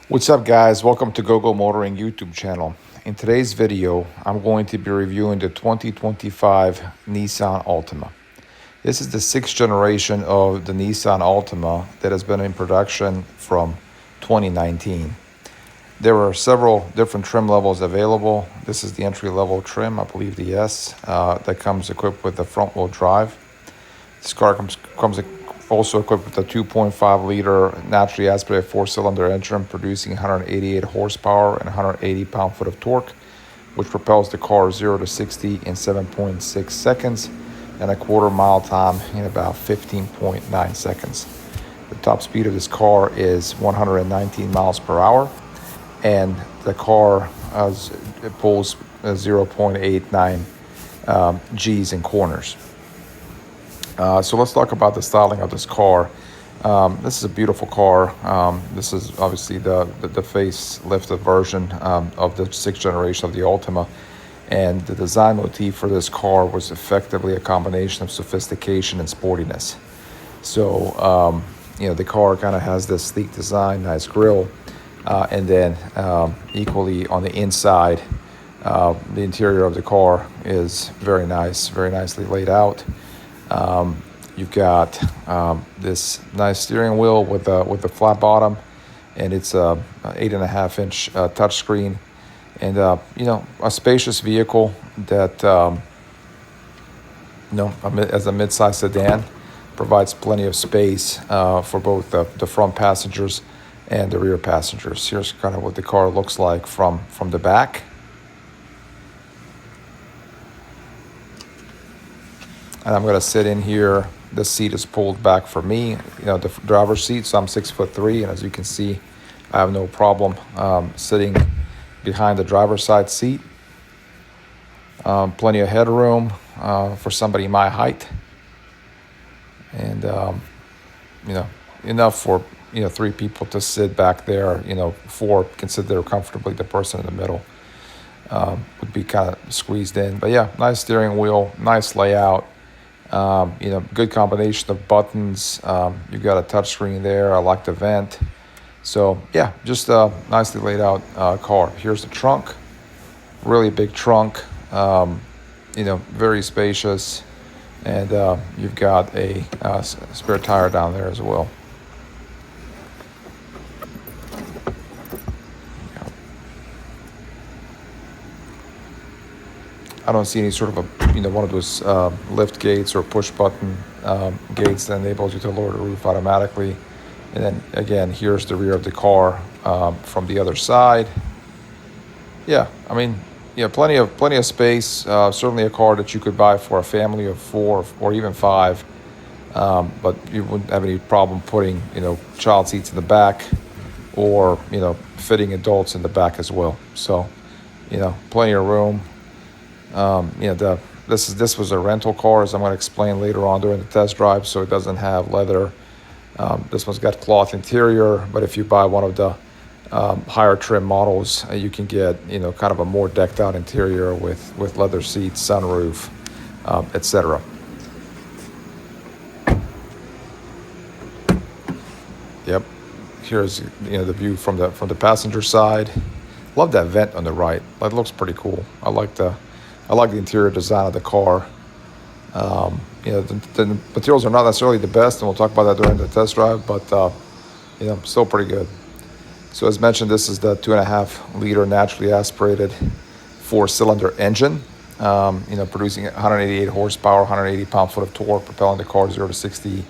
What's up, guys? Welcome to GoGo Motoring YouTube channel. In today's video, I'm going to be reviewing the 2025 Nissan Altima. This is the sixth generation of the Nissan Altima that has been in production from 2019. There are several different trim levels available. This is the entry-level trim, I believe the S, that comes equipped with the front-wheel drive. This car comes also equipped with a 2.5-liter naturally aspirated four-cylinder engine producing 188 horsepower and 180 pound-foot of torque, which propels the car 0 to 60 in 7.6 seconds and a quarter-mile time in about 15.9 seconds. The top speed of this car is 119 miles per hour, and the car pulls 0.89 Gs in corners. So let's talk about the styling of this car. This is a beautiful car. This is obviously the facelifted version of the sixth generation of the Altima. And the design motif for this car was effectively a combination of sophistication and sportiness. So, the car kind of has this sleek design, nice grille. And then equally on the inside, the interior of the car is very nice, very nicely laid out. You've got this nice steering wheel with the flat bottom, and it's a 8.5-inch touchscreen, and a spacious vehicle that as a mid-size sedan provides plenty of space for both the front passengers and the rear passengers. Here's kind of what the car looks like from the back. And I'm going to sit in here. This seat is pulled back for me, the driver's seat, so I'm 6'3", and as you can see, I have no problem sitting behind the driver's side seat. Plenty of headroom for somebody my height, and enough for three people to sit back there. Four, consider comfortably the person in the middle would be kind of squeezed in. But yeah, nice steering wheel, nice layout. Good combination of buttons. You've got a touch screen there. I like the vent. So yeah, just a nicely laid out car. Here's the trunk, really big trunk, very spacious, and you've got a spare tire down there as well. I don't see any sort of one of those lift gates or push button gates that enables you to lower the roof automatically. And then again, here's the rear of the car from the other side. Yeah, plenty of space. Certainly a car that you could buy for a family of 4 or even 5. But you wouldn't have any problem putting child seats in the back, or fitting adults in the back as well. So plenty of room. This was a rental car, as I'm going to explain later on during the test drive, so it doesn't have leather. This one's got cloth interior, but if you buy one of the higher trim models, you can get kind of a more decked out interior with leather seats, sunroof, etc. Yep. Here's the view from the passenger side. Love that vent on the right. That looks pretty cool. I like the interior design of the car. The materials are not necessarily the best, and we'll talk about that during the test drive, but still pretty good. So as mentioned, this is the 2.5-liter naturally aspirated four-cylinder engine, producing 188 horsepower, 180 pound-foot of torque, propelling the car 0 to 60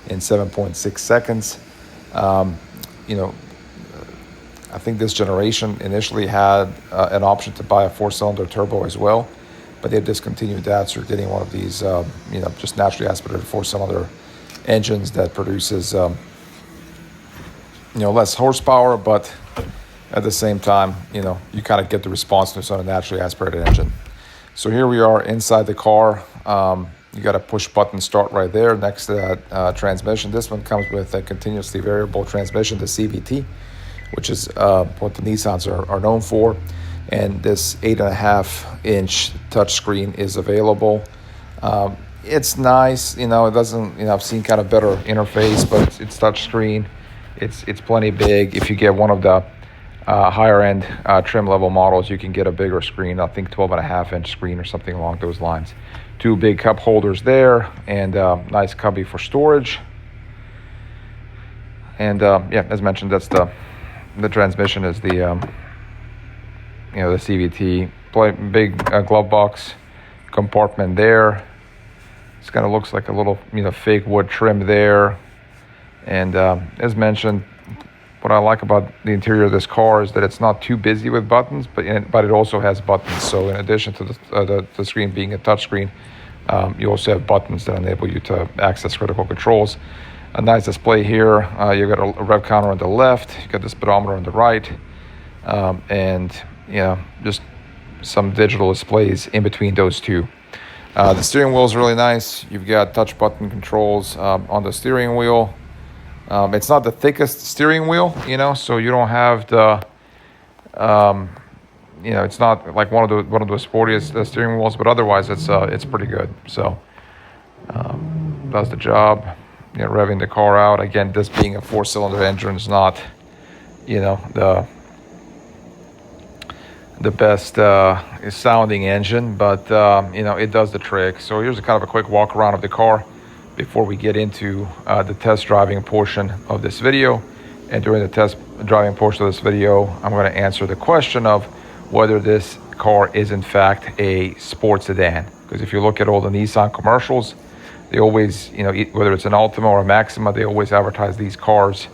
in 7.6 seconds. I think this generation initially had an option to buy a four-cylinder turbo as well, but they've discontinued that, so you're getting one of these, just naturally aspirated four-cylinder engines that produces, less horsepower, but at the same time, you kind of get the responsiveness on a naturally aspirated engine. So here we are inside the car. You got a push-button start right there next to that transmission. This one comes with a continuously variable transmission, the CVT, which is what the Nissans are known for. And this 8.5-inch touchscreen is available. It's nice, it doesn't, I've seen kind of better interface, but it's touchscreen. It's plenty big. If you get one of the higher end trim level models, you can get a bigger screen. I think 12.5-inch screen or something along those lines. Two big cup holders there, and nice cubby for storage. And yeah, as mentioned, that's the transmission is the the CVT. Big glove box compartment there. This kind of looks like a little fake wood trim there. And as mentioned, what I like about the interior of this car is that it's not too busy with buttons, but it also has buttons. So in addition to the screen being a touch screen, you also have buttons that enable you to access critical controls. A nice display here. You've got a rev counter on the left. You got the speedometer on the right, and just some digital displays in between those two. The steering wheel is really nice. You've got touch button controls on the steering wheel. It's not the thickest steering wheel, so you don't have the, it's not like one of the sportiest steering wheels, but otherwise it's pretty good. So does the job. Revving the car out. Again, this being a 4-cylinder engine is not, the best sounding engine, but it does the trick. So here's a kind of a quick walk around of the car before we get into the test driving portion of this video. And during the test driving portion of this video, I'm going to answer the question of whether this car is in fact a sports sedan. Because if you look at all the Nissan commercials, they always, whether it's an Altima or a Maxima, they always advertise these cars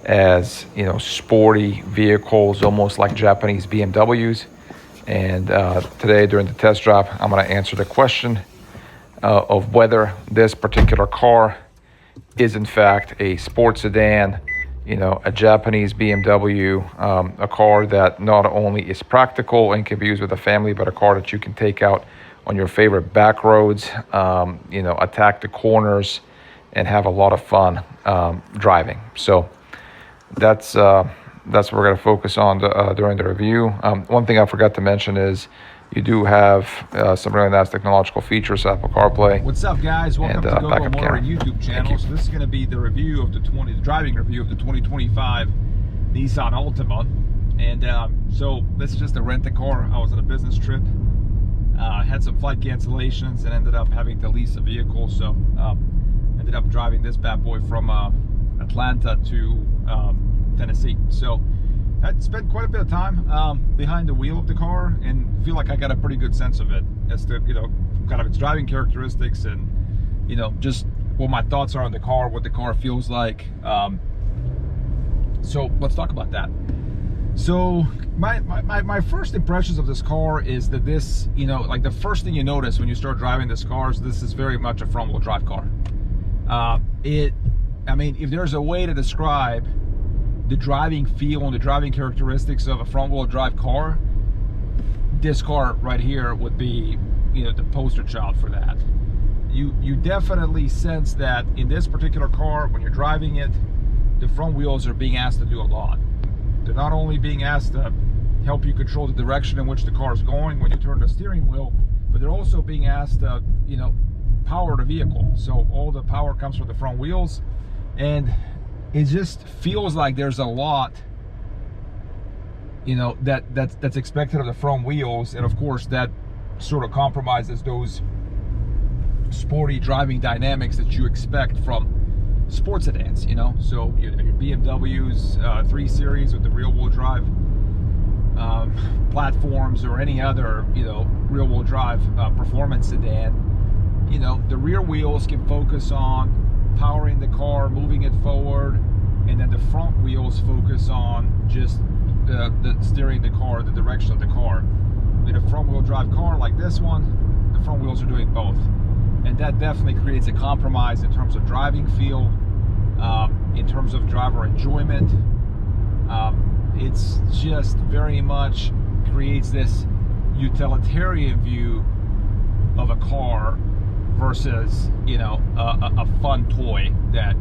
as, sporty vehicles, almost like Japanese BMWs. And today, during the test drive, I'm going to answer the question of whether this particular car is, in fact, a sports sedan, a Japanese BMW, a car that not only is practical and can be used with a family, but a car that you can take out on your favorite back roads, attack the corners and have a lot of fun driving. So that's what we're going to focus on during the review. One thing I forgot to mention is you do have some really nice technological features, Apple CarPlay. What's up, guys? Welcome to Go Motoring YouTube channel. So this is going to be the review of the driving review of the 2025 Nissan Altima. And so this is just a rent-a-car. I was on a business trip. Had some flight cancellations and ended up having to lease a vehicle, so ended up driving this bad boy from Atlanta to Tennessee. So I spent quite a bit of time behind the wheel of the car and feel like I got a pretty good sense of it as to kind of its driving characteristics and just what my thoughts are on the car, what the car feels like. So let's talk about that. So my first impressions of this car is that this, like the first thing you notice when you start driving this car is this is very much a front-wheel drive car. I mean, if there's a way to describe the driving feel and the driving characteristics of a front-wheel drive car, this car right here would be, the poster child for that. You definitely sense that in this particular car, when you're driving it, the front wheels are being asked to do a lot. They're not only being asked to help you control the direction in which the car is going when you turn the steering wheel, but they're also being asked to, power the vehicle. So all the power comes from the front wheels, and it just feels like there's a lot, that's expected of the front wheels, and of course that sort of compromises those sporty driving dynamics that you expect from sports sedans, so your BMWs 3 Series with the rear-wheel drive platforms, or any other rear-wheel drive performance sedan, the rear wheels can focus on powering the car, moving it forward, and then the front wheels focus on just the steering the car, the direction of the car. In a front-wheel drive car like this one, the front wheels are doing both. And that definitely creates a compromise in terms of driving feel, in terms of driver enjoyment. It's just very much creates this utilitarian view of a car versus, a fun toy that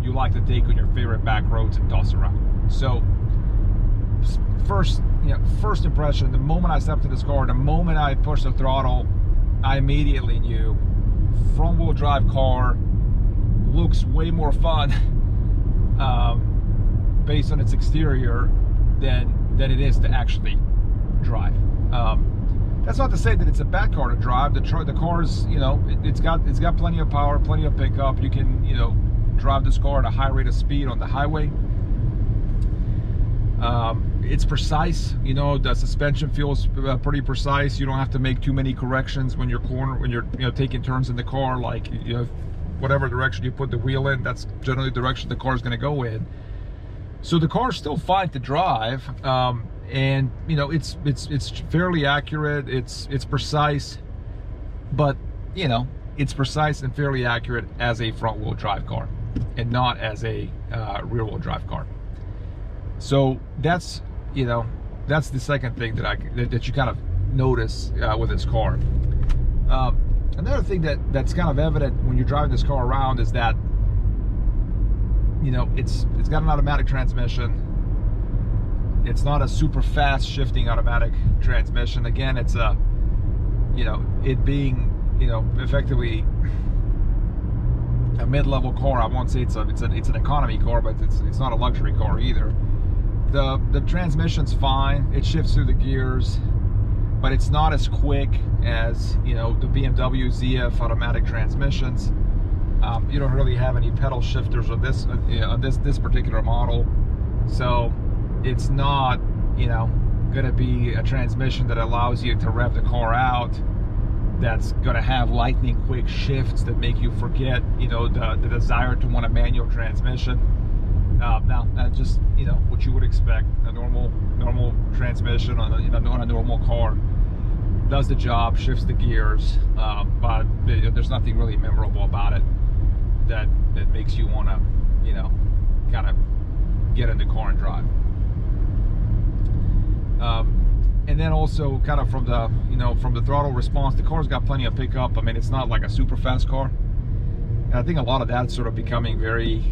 you like to take on your favorite back roads and toss around. So first impression, the moment I stepped in this car, the moment I pushed the throttle, I immediately knew front-wheel drive car looks way more fun based on its exterior than it is to actually drive. That's not to say that it's a bad car to drive. The car's, you know, it's got plenty of power, plenty of pickup. You can, you know, drive this car at a high rate of speed on the highway. It's precise, you know, the suspension feels pretty precise. You don't have to make too many corrections when you're you know, taking turns in the car. Like, you know, whatever direction you put the wheel in, that's generally the direction the car is going to go in. So the car's still fine to drive, and you know, it's fairly accurate. It's precise, but you know, it's precise and fairly accurate as a front-wheel drive car, and not as a rear-wheel drive car. So that's, you know, that's the second thing that you kind of notice with this car. Another thing that's kind of evident when you're driving this car around is that, you know, it's got an automatic transmission. It's not a super fast shifting automatic transmission. Again, it's a, you know, it being, you know, effectively a mid-level car. I won't say it's an economy car, but it's not a luxury car either. The transmission's fine. It shifts through the gears, but it's not as quick as, you know, the BMW ZF automatic transmissions. You don't really have any pedal shifters on this particular model, so it's not, you know, going to be a transmission that allows you to rev the car out. That's going to have lightning quick shifts that make you forget, you know, the desire to want a manual transmission. Now that's just, you know, what you would expect. A normal transmission on a normal car does the job, shifts the gears, but there's nothing really memorable about it that makes you want to, you know, kind of get in the car and drive. And then also kind of from the, you know, from the throttle response, the car's got plenty of pickup. I mean, it's not like a super fast car. And I think a lot of that's sort of becoming very,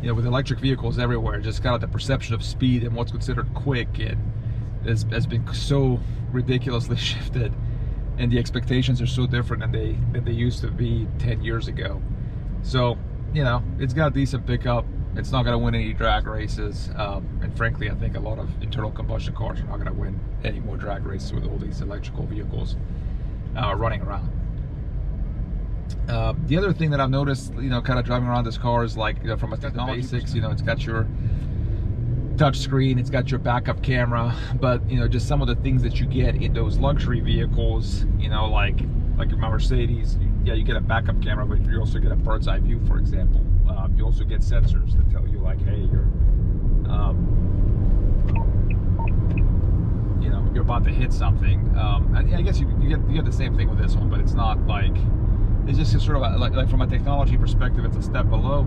you know, with electric vehicles everywhere, just kind of the perception of speed and what's considered quick has been so ridiculously shifted, and the expectations are so different than they used to be 10 years ago. So, you know, it's got decent pickup. It's not going to win any drag races, and frankly, I think a lot of internal combustion cars are not going to win any more drag races with all these electrical vehicles running around. The other thing that I've noticed, you know, kind of driving around this car is, like, you know, from a technology basics, you know, it's got your touch screen, it's got your backup camera, but, you know, just some of the things that you get in those luxury vehicles, you know, like my Mercedes, yeah, you get a backup camera, but you also get a bird's eye view, for example. You also get sensors that tell you, like, hey, you know, you're about to hit something. And I guess you get the same thing with this one, but it's not like, it's just sort of like from a technology perspective, it's a step below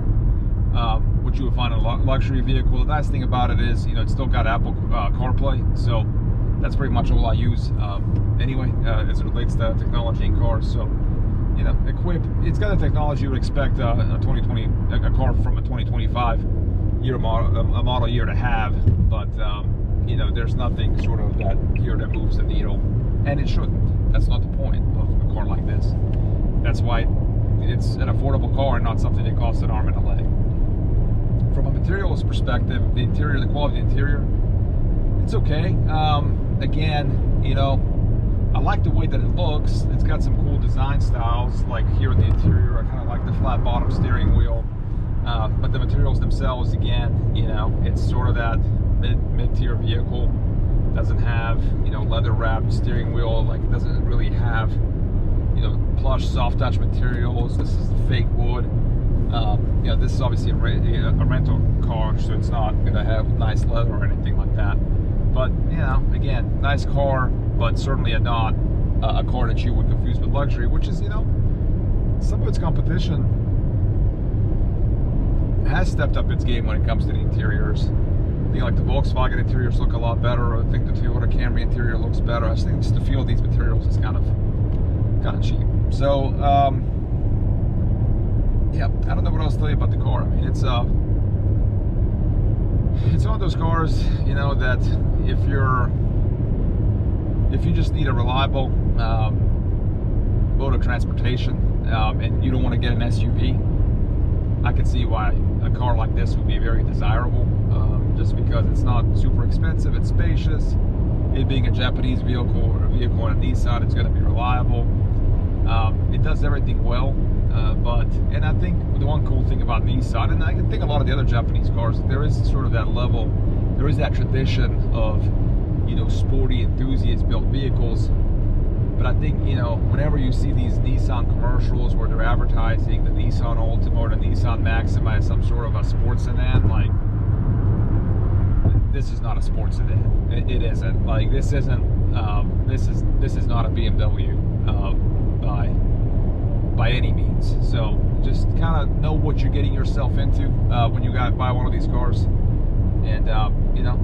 what you would find in a luxury vehicle. The nice thing about it is, you know, it's still got Apple CarPlay, so that's pretty much all I use anyway, as it relates to technology in cars. So, you know, it's got the technology you would expect a car from a 2025 model year to have, but you know, there's nothing sort of that moves the needle, and it shouldn't. That's not the point of a car like this. That's why it's an affordable car and not something that costs an arm and a leg. From a materials perspective, the quality of the interior, it's okay. Again, you know, I like the way that it looks. It's got some cool design styles, like here in the interior. I kind of like the flat bottom steering wheel, but the materials themselves, again, you know, it's sort of that mid-tier vehicle. Doesn't have, you know, leather wrapped steering wheel. Like, it doesn't really have, you know, plush soft touch materials. This is fake wood. You know, this is obviously a rental car, so it's not going to have nice leather or anything like that. But, you know, again, nice car, but certainly not a car that you would confuse with luxury, which is, you know, some of its competition has stepped up its game when it comes to the interiors. I think, like, the Volkswagen interiors look a lot better. I think the Toyota Camry interior looks better. I just think just the feel of these materials is kind of cheap. So, yeah, I don't know what else to tell you about the car. I mean, it's one of those cars, you know, that if you just need a reliable mode of transportation, and you don't want to get an SUV, I can see why a car like this would be very desirable, just because it's not super expensive, it's spacious. It being a Japanese vehicle or a vehicle in a Nissan, it's going to be reliable. It does everything well, and I think the one cool thing about Nissan, and I think a lot of the other Japanese cars, there is sort of that level, there is that tradition of, you know, sporty enthusiast built vehicles. But I think, you know, whenever you see these Nissan commercials where they're advertising the Nissan Altima or the Nissan Maxima as some sort of a sports sedan, like, this is not a sports sedan. It isn't. Like, this isn't. This is not a BMW by any means. So just kind of know what you're getting yourself into when you buy one of these cars, and you know,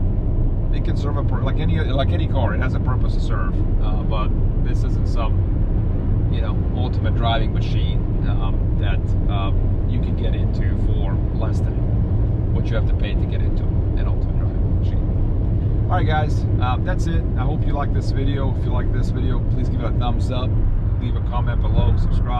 it can serve like any car. It has a purpose to serve, but this isn't some, you know, ultimate driving machine that you can get into for less than what you have to pay to get into an ultimate driving machine. All right, guys, that's it. I hope you like this video. If you like this video, please give it a thumbs up, leave a comment below, subscribe.